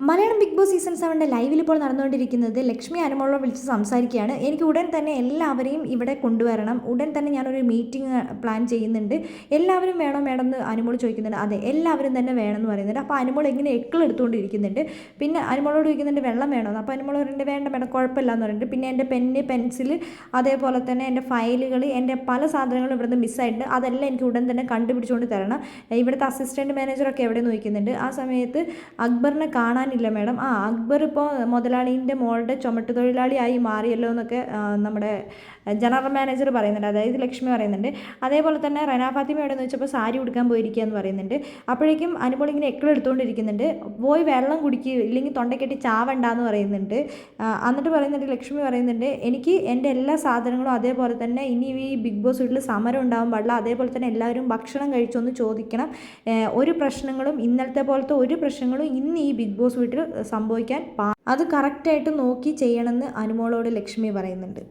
Malayalam big boss season 7 ലൈവിൽ ഇപ്പോൾ നടന്നുകൊണ്ടിരിക്കുന്നത് ലക്ഷ്മി അനുമോളോട് വിളിച്ച് സംസാരിക്കുകയാണ്. എനിക്ക് ഉടൻ തന്നെ എല്ലാവരെയും ഇവിടെ കൊണ്ടുവരണം, ഉടൻ തന്നെ ഞാനൊരു മീറ്റിംഗ് പ്ലാൻ ചെയ്യുന്നുണ്ട്, എല്ലാവരും വേണോ വേണം എന്ന് അനുമോൾ ചോദിക്കുന്നുണ്ട്. അതെ, എല്ലാവരും തന്നെ വേണമെന്ന് പറയുന്നുണ്ട്. അപ്പോൾ അനുമോൾ ഇങ്ങനെ എടുത്തുകൊണ്ടിരിക്കുന്നുണ്ട്. പിന്നെ അനുമോളോട് ചോദിക്കുന്നുണ്ട് വെള്ളം വേണമെന്ന്. അപ്പോൾ അനുമോൾ പറയുന്നുണ്ട് വേണ്ട വേണ്ട കുഴപ്പമില്ല എന്ന് പറഞ്ഞിട്ട് പിന്നെ എൻ്റെ പെന്ന്, പെൻസിൽ, അതേപോലെ തന്നെ എൻ്റെ ഫയലുകൾ, എൻ്റെ പല സാധനങ്ങളും ഇവിടുന്ന് മിസ്സായിട്ടുണ്ട്, അതെല്ലാം എനിക്ക് ഉടൻ തന്നെ കണ്ടുപിടിച്ചുകൊണ്ട് തരണം. ഇവിടുത്തെ അസിസ്റ്റൻറ്റ് മാനേജറൊക്കെ എവിടെ നോക്കുന്നുണ്ട്. ആ സമയത്ത് അക്ബറിനെ കാണാനില്ല മാഡം. അക്ബർ ഇപ്പോൾ മുതലാളീൻ്റെ മോളുടെ ചുമട്ടുതൊഴിലാളിയായി മാറിയല്ലോ എന്നൊക്കെ നമ്മുടെ ജനറൽ മാനേജർ പറയുന്നുണ്ട്, അതായത് ലക്ഷ്മി പറയുന്നുണ്ട്. അതേപോലെ തന്നെ റെന ഫാത്തിമ എവിടെ നിന്ന് വെച്ചപ്പോൾ സാരി ഉടുക്കാൻ പോയിരിക്കുക എന്ന് പറയുന്നുണ്ട്. അപ്പോഴേക്കും അനുമോൾ ഇങ്ങനെ എടുത്തുകൊണ്ടിരിക്കുന്നുണ്ട്. പോയി വെള്ളം കുടിക്കുക, ഇല്ലെങ്കിൽ തൊണ്ടക്കെട്ടി ചാവണ്ടെന്ന് പറയുന്നുണ്ട്. എന്നിട്ട് പറയുന്നുണ്ട്, ലക്ഷ്മി പറയുന്നുണ്ട് എനിക്ക് എൻ്റെ എല്ലാ സാധനങ്ങളും, അതേപോലെ തന്നെ ഇനി ഈ ബിഗ് ബോസ് വീട്ടിൽ സമരം ഉണ്ടാകാൻ പാടില്ല, അതേപോലെ തന്നെ എല്ലാവരും ഭക്ഷണം കഴിച്ചൊന്ന് ചോദിക്കണം, ഒരു പ്രശ്നങ്ങളും ഇന്നലത്തെ പോലത്തെ ഒരു പ്രശ്നങ്ങളും ഇന്ന് ഈ ബിഗ് ബോസ് വീട്ടിൽ സംഭവിക്കാൻ അത് കറക്റ്റായിട്ട് നോക്കി ചെയ്യണമെന്ന് അനുമോളോട് ലക്ഷ്മി പറയുന്നുണ്ട്.